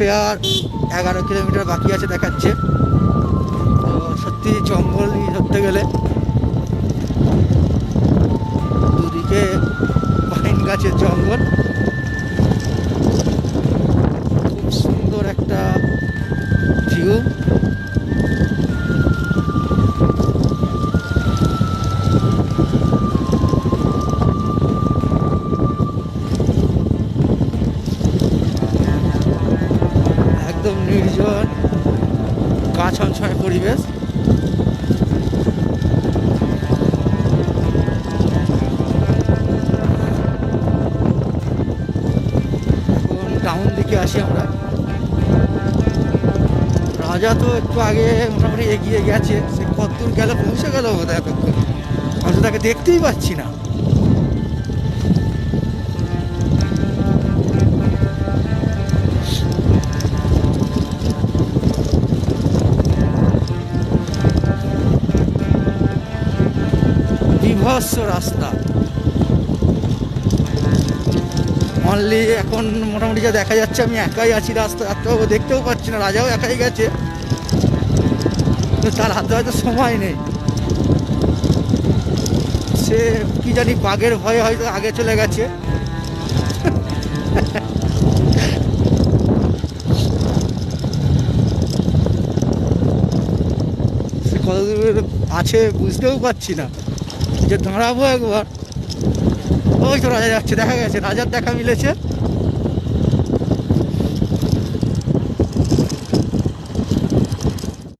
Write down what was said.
হাতে আর 11 কিলোমিটার বাকি আছে দেখাচ্ছে। তো সত্যি জঙ্গলই ধরতে গেলে দুদিকে পাইন গাছের জঙ্গল, খুব সুন্দর একটা ভিউ। একদম নির্জন গা ছমছমে পরিবেশ। এখন টাউন দিকে আসি আমরা। রাজা তো একটু আগে মোটামুটি এগিয়ে গেছে, সে কতদূর গেল, পৌঁছে গেল বোধহয় এতক্ষণ, আমি তো তাকে দেখতেই পাচ্ছি না। বিভৎস রাস্তা, অনলি এখন মোটামুটি যা দেখা যাচ্ছে আমি একাই আছি রাস্তা, আর তো দেখতেও পাচ্ছি না, রাজাও একাই গেছে, তার হাতে হয়তো সময় নেই, সে কি জানি বাঘের ভয়ে হয়তো আগে চলে গেছে। সে কতদূর আছে বুঝতেও পারছি না, যে দাঁড়াবো একবার। ওই তো রাজা যাচ্ছে, দেখা গেছে, রাজার দেখা মিলেছে।